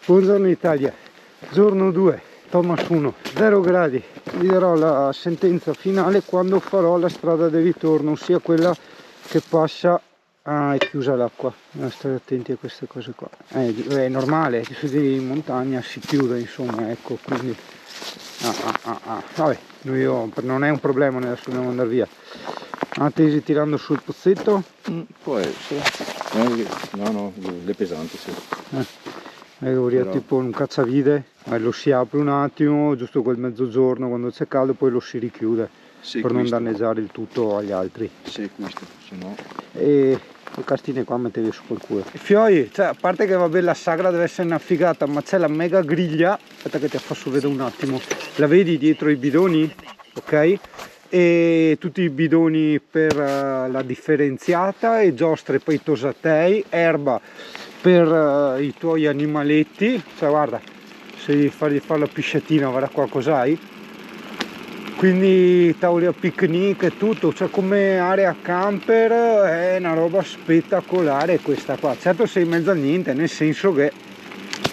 Buongiorno Italia, giorno 2, Thomas 1, 0 gradi. Vi darò la sentenza finale quando farò la strada del ritorno, ossia quella che passa. Ah, è chiusa l'acqua, bisogna stare attenti a queste cose qua. È normale, in montagna si chiude, insomma, ecco, quindi vabbè, non è un problema, adesso dobbiamo andare via. Tesi tirando sul pozzetto? Può essere. No, le pesanti, sì. Però... tipo un cacciavite, lo si apre un attimo, giusto quel mezzogiorno quando c'è caldo, poi lo si richiude, sì, per non danneggiare il tutto agli altri. Sì, questo, se no... E le castine qua mettevi su quel culo. Fioi, cioè, a parte che vabbè la sagra deve essere una figata, ma c'è la mega griglia, aspetta che ti faccio vedere un attimo, la vedi dietro i bidoni? Ok? E tutti i bidoni per la differenziata e giostre per i tosatei, erba per i tuoi animaletti, cioè guarda, se devi fargli fare la pisciatina, guarda qua cos'hai, quindi tavoli a picnic e tutto, cioè come area camper è una roba spettacolare questa qua. Certo sei in mezzo a niente, nel senso che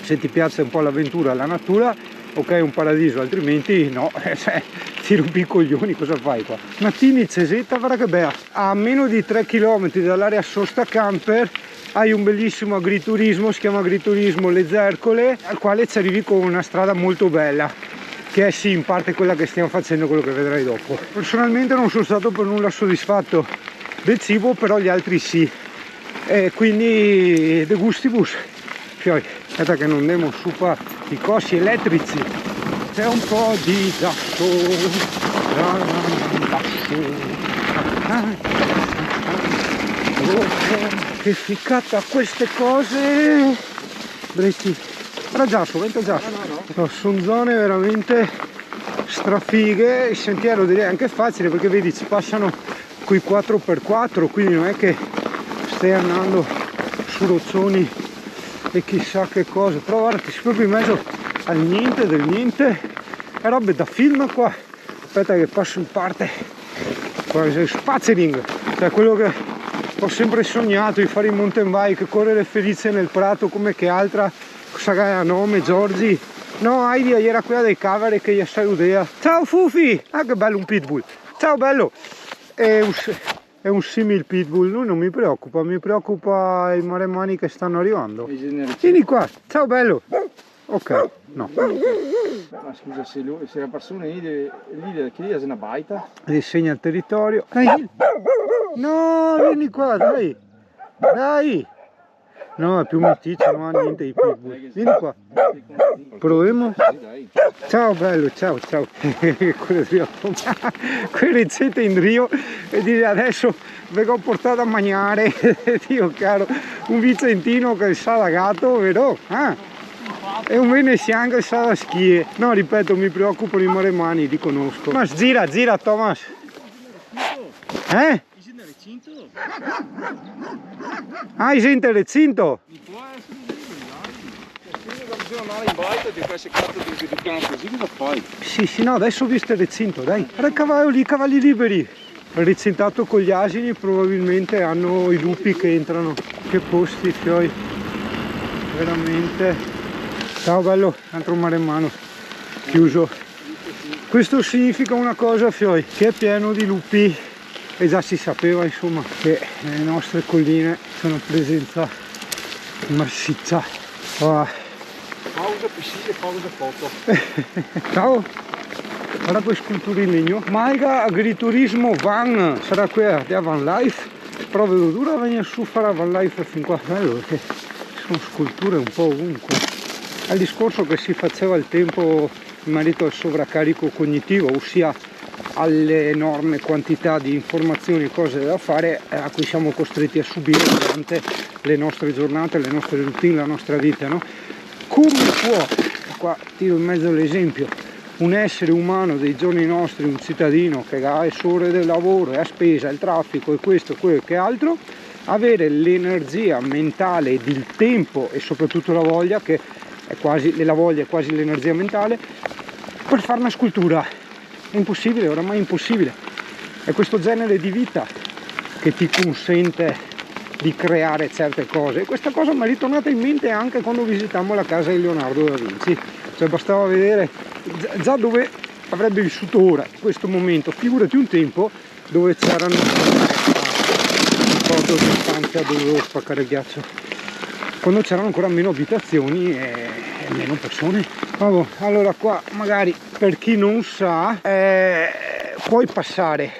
se ti piace un po' l'avventura, la natura, ok, è un paradiso, altrimenti no, cioè, ti rompi i coglioni, cosa fai qua? Mattini Cesetta, guarda che bella, a meno di 3 km dall'area sosta camper hai un bellissimo agriturismo, si chiama agriturismo Le Zercole, al quale ci arrivi con una strada molto bella, che è sì in parte quella che stiamo facendo, quello che vedrai dopo. Personalmente non sono stato per nulla soddisfatto del cibo, però gli altri sì, e quindi de gustibus. Fioi, aspetta che non andiamo su i cosi elettrici, c'è un po' di gatto, che ficcata queste cose. Bretti, guarda Giasso, vento Giasso. No, sono zone veramente strafighe, il sentiero direi anche facile perché vedi ci passano quei 4x4, quindi non è che stai andando su roccioni e chissà che cosa, però guarda che sei proprio in mezzo al niente del niente, è roba da film qua. Aspetta che passo in parte, quasi spazzering, cioè quello che ho sempre sognato di fare in mountain bike, correre felice nel prato come che altra, cosa che ha nome, Giorgi. No, Heidi era quella dei caveri che gli saludea. Ciao Fufi! Ah che bello un pitbull! Ciao bello! È un simil pitbull, lui non mi preoccupa i maremmani che stanno arrivando. Vieni qua, ciao bello! Ok, no. Ma scusa, se la persona lì che è una baita. Risegna il territorio. Dai. No, vieni qua, dai! Dai! No, è più meticcio, non ha niente di pitbull. Vieni qua. Proviamo? Ciao bello, ciao. Quelle ricette in Rio e dire adesso vengo a portare a mangiare, Dio caro, un vicentino che sa da gatto, vero? E un veneziano che sa da schie. No, ripeto, mi preoccupano i maremmani, li conosco. Ma gira, Thomas. Hai sente il recinto? Sì, no, adesso ho visto il recinto, dai. Guarda i cavalli liberi. Recintato con gli asini, probabilmente hanno i lupi che entrano. Che posti, Fioi. Veramente. Ciao bello, altro maremmano. Chiuso. Questo significa una cosa, Fioi, che è pieno di lupi. E già si sapeva insomma che nelle nostre colline c'è una presenza massiccia. Pausa piscina e pausa foto. Ciao! Guarda queste sculture in legno. Maiga agriturismo van, sarà qui a Van Life. Però vedo dura venire su a fare Van Life fin qua. Bello perché sono sculture un po' ovunque. Al discorso che si faceva al tempo in merito al sovraccarico cognitivo, ossia alle enorme quantità di informazioni e cose da fare a cui siamo costretti a subire durante le nostre giornate, le nostre routine, la nostra vita, no? Come può, qua tiro in mezzo l'esempio, un essere umano dei giorni nostri, un cittadino che ha le ore del lavoro, è a spesa, il traffico e questo, quello che altro, avere l'energia mentale ed il tempo e soprattutto la voglia, che è quasi la voglia è quasi l'energia mentale, per fare una scultura? È impossibile, oramai impossibile. È questo genere di vita che ti consente di creare certe cose. E questa cosa mi è ritornata in mente anche quando visitammo la casa di Leonardo da Vinci, cioè bastava vedere già dove avrebbe vissuto ora, in questo momento, figurati un tempo dove c'erano, ricordo l'infanzia, dovevo spaccare il ghiaccio, quando c'erano ancora meno abitazioni e meno persone. Vabbè, allora qua magari per chi non sa puoi passare,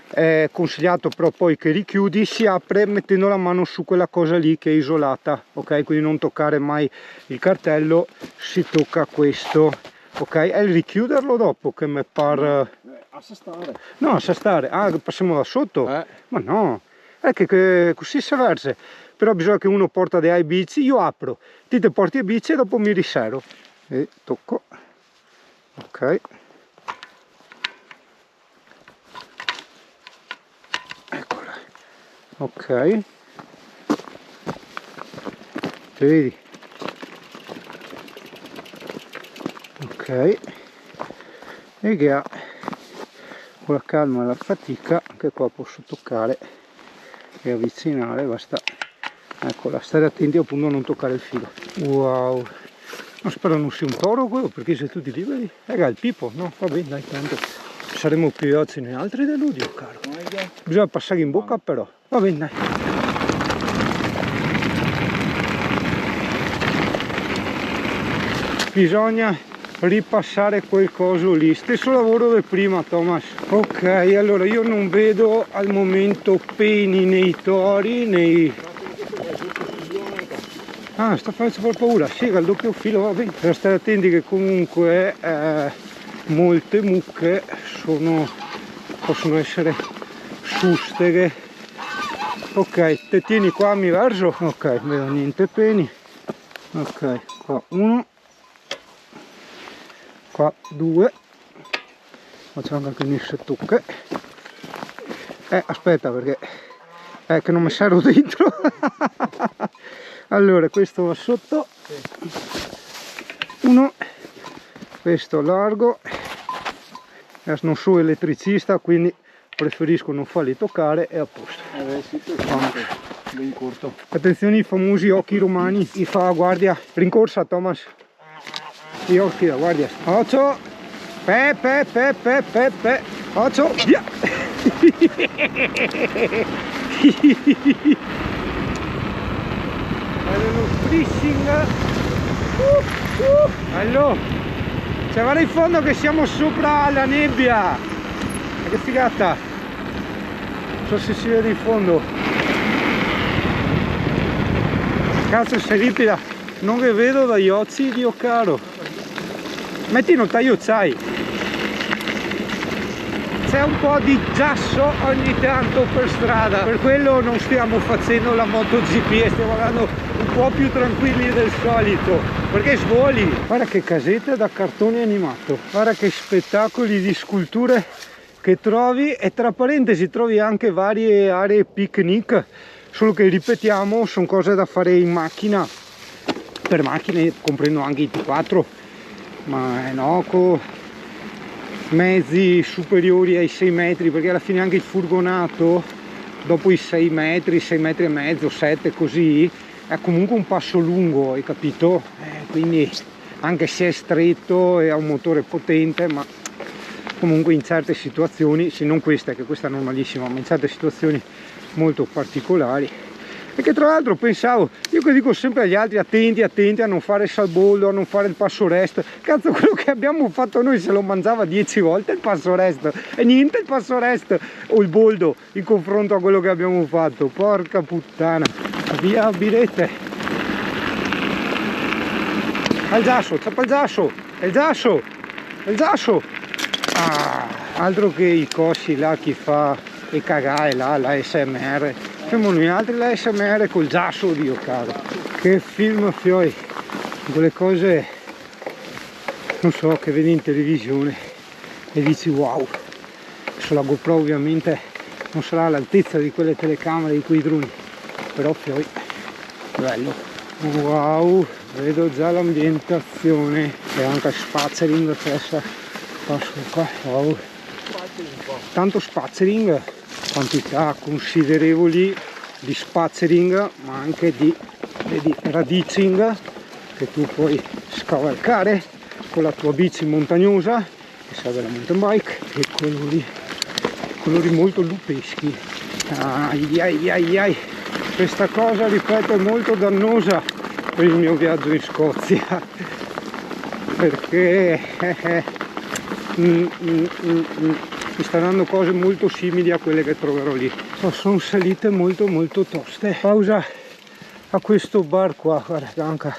è consigliato però poi che richiudi, si apre mettendo la mano su quella cosa lì che è isolata, ok? Quindi non toccare mai il cartello, si tocca questo, ok? E il richiuderlo dopo che mi pare... No, a stare. Ah, passiamo da sotto? Ma no, è che così si verse. Però bisogna che uno porta dei bici, io apro, ti te porti i bici e dopo mi risero. E tocco. Ok. Eccola. Ok. Vedi? Ok. E che ha con la calma e la fatica, anche qua posso toccare e avvicinare, basta, eccola, stare attenti appunto a non toccare il filo. Wow, ma spero non sia un toro quello, perché siete tutti liberi. Il pipo, no? Va bene, dai, tanto saremo più veloci ne altri dell'udio, caro. Bisogna passare in bocca però, va bene, dai. Bisogna ripassare quel coso lì, stesso lavoro del prima, Thomas. Ok, allora io non vedo al momento peni nei tori, nei... Ah, sta facendo un po' paura, sì, il doppio filo, va bene. Per stare attenti che comunque molte mucche possono essere susteghe. Ok, te tieni qua, mi verso. Ok, vedo niente peni. Ok, qua uno. Qua 2, facciamo anche il tocche. Aspetta perché che non mi servo dentro. Allora questo va sotto, uno, questo largo, non sono elettricista quindi preferisco non farli toccare e a posto. Ben corto. Attenzione ai famosi occhi romani, chi fa la guardia, rincorsa Thomas. Gli occhi da guardia. 8 pe 8 via. Allora fishing. Allora cioè guarda in fondo che siamo sopra la nebbia, che figata, non so se si vede in fondo, cazzo sei ripida, non che vedo dagli occhi, Dio caro. Metti non taglio c'hai, c'è un po' di giasso ogni tanto per strada, per quello non stiamo facendo la MotoGP, stiamo andando un po' più tranquilli del solito, perché svoli. Guarda che casetta da cartone animato, guarda che spettacoli di sculture che trovi, e tra parentesi trovi anche varie aree picnic, solo che ripetiamo sono cose da fare in macchina, per macchine comprendo anche i T4, ma no, con mezzi superiori ai 6 metri, perché alla fine anche il furgonato dopo i 6 metri, 6 metri e mezzo, 7 così, è comunque un passo lungo, hai capito? Quindi anche se è stretto e ha un motore potente, ma comunque in certe situazioni, se non questa, che questa è normalissima, ma in certe situazioni molto particolari. E che tra l'altro pensavo, io che dico sempre agli altri attenti a non fare salbollo, a non fare il passo rest, cazzo quello che abbiamo fatto noi se lo mangiava 10 volte il passo rest, e niente il passo rest o il boldo in confronto a quello che abbiamo fatto, porca puttana. Via birette, al giasso, c'è il giasso, il giasso, altro che i cossi là, chi fa i cagare là, la SMR. Siamo noi altri la SMR col giasso, Dio caro. Che film fioi, quelle cose, non so, che vedi in televisione e dici wow. Adesso la GoPro ovviamente non sarà all'altezza di quelle telecamere, di quei droni, però fioi, bello. Wow, vedo già l'ambientazione e anche spazzering, passo qua, wow. Tanto spazzering, quantità considerevoli di spazzering ma anche di, vedi, radicing, che tu puoi scavalcare con la tua bici montagnosa che serve la mountain bike, e colori molto lupeschi. Ai ai ai ai. Questa cosa, ripeto, è molto dannosa per il mio viaggio in Scozia, perché mi sta dando cose molto simili a quelle che troverò lì. Sono salite molto toste. Pausa a questo bar qua, guarda anche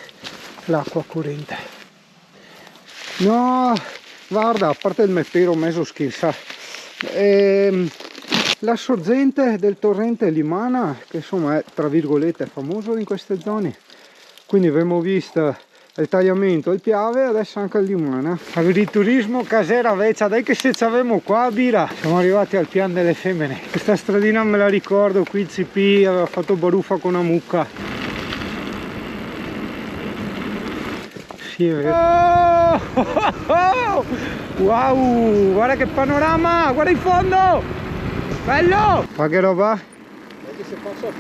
l'acqua corrente. No, guarda, a parte il meppero mezzo schissa, la sorgente del torrente Limana, che insomma è tra virgolette famoso in queste zone, quindi abbiamo visto il tagliamento, il Piave, adesso anche il Limana. Agriturismo Casera Veccia, dai che se ci avevamo qua, Bira. Siamo arrivati al Pian delle Femmine. Questa stradina me la ricordo, qui il CP aveva fatto baruffa con una mucca. Sì, è vero. Oh! Wow, guarda che panorama, guarda in fondo, bello. Ma che roba?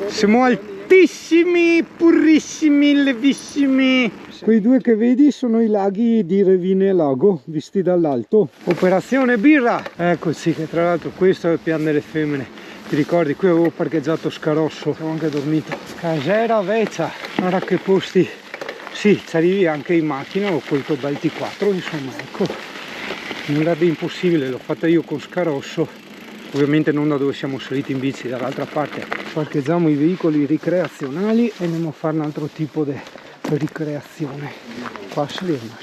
Siamo altissimi, purissimi, levissimi. Quei due che vedi sono i laghi di Revine Lago, visti dall'alto. Operazione birra. Eccoci, che tra l'altro questo è il Pian delle Femmine. Ti ricordi, qui avevo parcheggiato Scarosso, avevo anche dormito. Casera Veccia, guarda che posti. Sì, ci arrivi anche in macchina o col tuo bel T4, insomma, ecco. Nulla di impossibile, l'ho fatta io con Scarosso. Ovviamente non da dove siamo saliti in bici, dall'altra parte. Parcheggiamo i veicoli ricreazionali e andiamo a fare un altro tipo di ricreazione. Qua saliamo.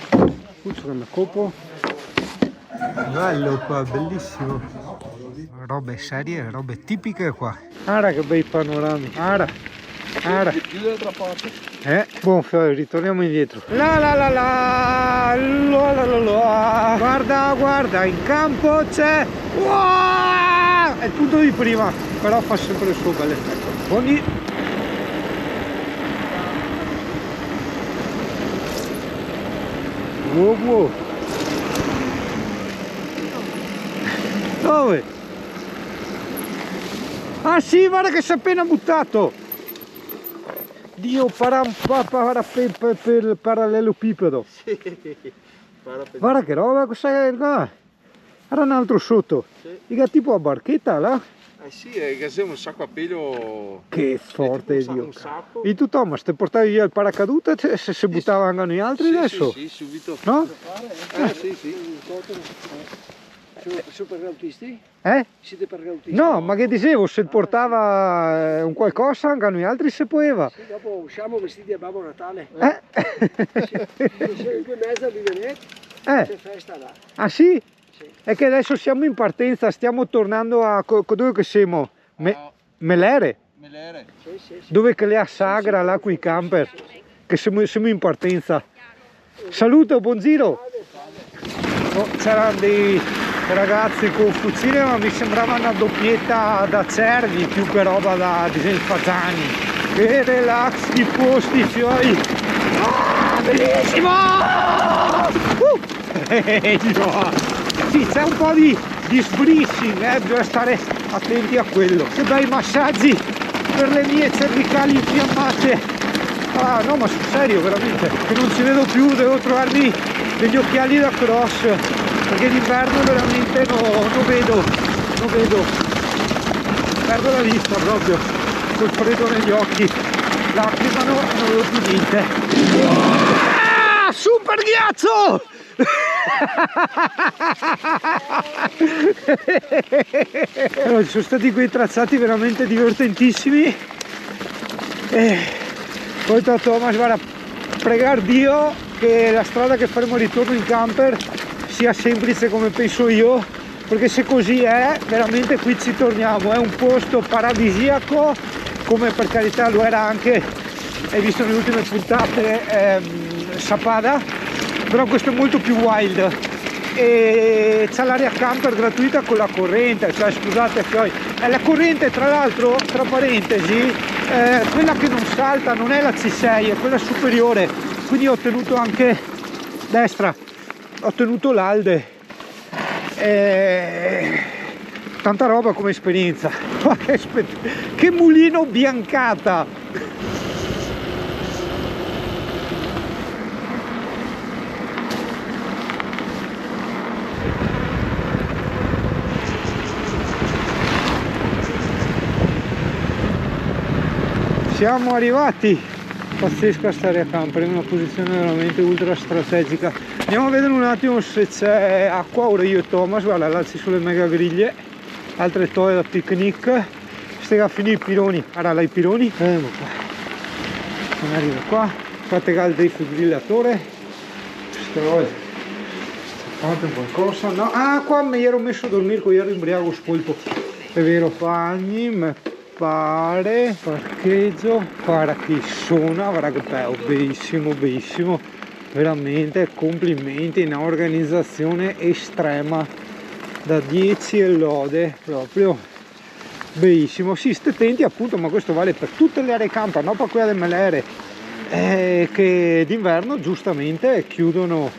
Che mi copo. Bello qua, bellissimo. Robe serie, robe tipiche qua. Guarda che bei panorami. Guarda. Buon fiore, ritorniamo indietro. Guarda, in campo c'è. È il punto di prima, però fa sempre il suo bel effetto. Buoni. Wow. Dove? Ah sì, guarda che si è appena buttato. Dio, per il parallelepipedo. Sì, guarda che roba, cos'è qua? Era un altro sotto. Sì. Mica tipo a barchetta là? Sì, che siamo un sacco a pelo. Che forte, Dio. E tu Thomas, ti portavi via il paracadute se si buttavano gli altri adesso? Sì, subito. No? Sì. Sono paracautisti? Siete paracautisti? No, ma che dicevo, se portava un qualcosa anche noi altri se poteva. Sì, dopo usciamo vestiti a Babbo Natale. Sì. In mezzo a Vivenet, c'è festa là. Ah sì? Sì? È che adesso siamo in partenza, stiamo tornando a dove che siamo? Melere? Sì. Dove che le ha Sagra là con i camper? Che siamo in partenza. Saluto, buon giro! C'erano dei ragazzi con fucile, ma mi sembrava una doppietta da cervi più che roba da disenfazani. Che relax di posti fioi. Bellissimo! Sì, c'è un po' di sbrissing, bisogna stare attenti a quello. Che bei massaggi per le mie cervicali infiammate. Ah no, ma sul serio, veramente, che non ci vedo più, devo trovarmi degli occhiali da cross, perché d'inverno veramente non vedo, perdo la vista proprio, col freddo negli occhi, lacrimano e non vedo più niente. Super ghiaccio! Allora, ci sono stati quei tracciati veramente divertentissimi e poi da Thomas, guarda, pregar Dio che la strada che faremo ritorno in camper sia semplice come penso io, perché se così è, veramente qui ci torniamo. È un posto paradisiaco, come per carità lo era anche, hai visto nelle ultime puntate, Sappada, però questo è molto più wild e c'è l'area camper gratuita con la corrente, cioè scusate, è la corrente, tra l'altro, tra parentesi, quella che non salta non è la C6, è quella superiore, quindi ho ottenuto anche l'Alde, tanta roba come esperienza. Ma che mulino biancata! Siamo arrivati, pazzesca stare a camper, in una posizione veramente ultra strategica. Andiamo a vedere un attimo se c'è acqua. Ora io e Thomas, guarda, l'alzi sulle mega griglie, altre toe da picnic. Stega a finire i piloni, guarda là i piloni, non arriva qua, fate caldo il defibrillatore, fate qualcosa, no, qua mi ero messo a dormire con ieri imbriaco spolpo, è vero, bagni, me pare, parcheggio, guarda che suona, guarda che bello, bellissimo, bellissimo, veramente complimenti, una organizzazione estrema, da 10 e lode, proprio bellissimo. Sì, ste tenti appunto, ma questo vale per tutte le aree camper, non per quelle delle melere, che d'inverno giustamente chiudono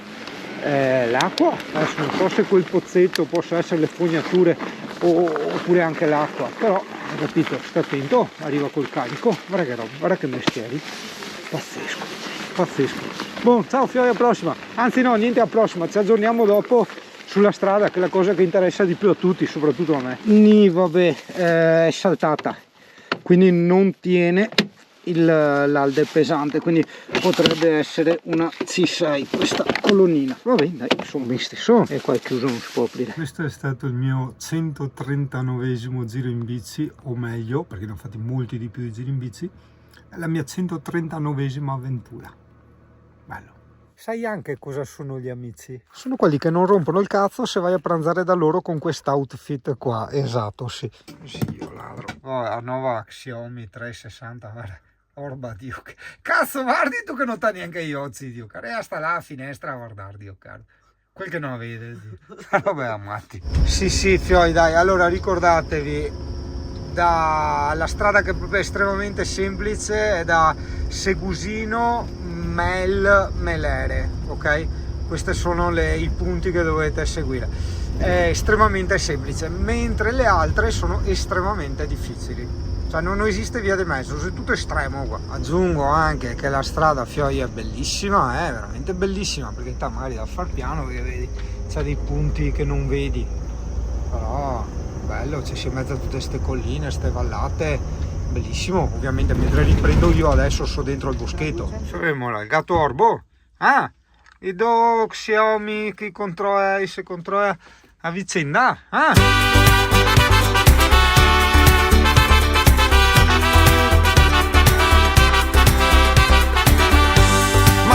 l'acqua. Adesso non so se quel pozzetto possa essere le fognature oppure anche l'acqua, però hai capito, sta attento, arriva col carico, guarda che roba, guarda che mestieri, pazzesco, pazzesco. Buon, ciao Fiori, alla prossima, anzi no, niente, alla prossima, ci aggiorniamo dopo sulla strada, che è la cosa che interessa di più a tutti, soprattutto a me. Vabbè, è saltata, quindi non tiene l'alde pesante, quindi potrebbe essere una C6 questa colonnina. Vabbè, dai, sono visti, e qua è chiuso, non si può aprire. Questo è stato il mio 139esimo giro in bici, o meglio, perché ne ho fatti molti di più di giri in bici, è la mia 139esima avventura. Bello. Sai anche cosa sono gli amici? Sono quelli che non rompono il cazzo se vai a pranzare da loro con quest'outfit qua. Esatto, sì. Sì, io ladro. Oh, la nuova Xiaomi 360, guarda. Orba, Dio. Cazzo, guardi tu che non t'ha neanche gli occhi, Dio caro. E sta là a finestra a guardare, Dio caro. Quel che non vede, Dio. Vabbè, ammatti. Sì, fioi, dai. Allora, ricordatevi, la strada che è proprio estremamente semplice è da Segusino Melere, ok? Questi sono i punti che dovete seguire. È estremamente semplice, mentre le altre sono estremamente difficili, cioè non esiste via di mezzo, è tutto estremo qua. Aggiungo anche che la strada a Fioia è bellissima, è veramente bellissima, perché magari da far piano, perché vedi c'è dei punti che non vedi, però bello, ci si è in mezzo a tutte queste colline, queste vallate, bellissimo. Ovviamente mentre riprendo io adesso sto dentro al boschetto. Saremo là, il gatto orbo, e do Xiaomi che controlla se controlla a vicenda, Ma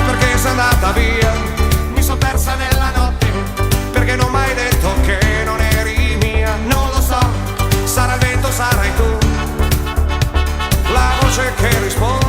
perché sei andata via? Mi sono persa nella notte, perché non m'hai detto che non eri mia. Non lo so, sarà il vento, sarai tu, la voce che risponde.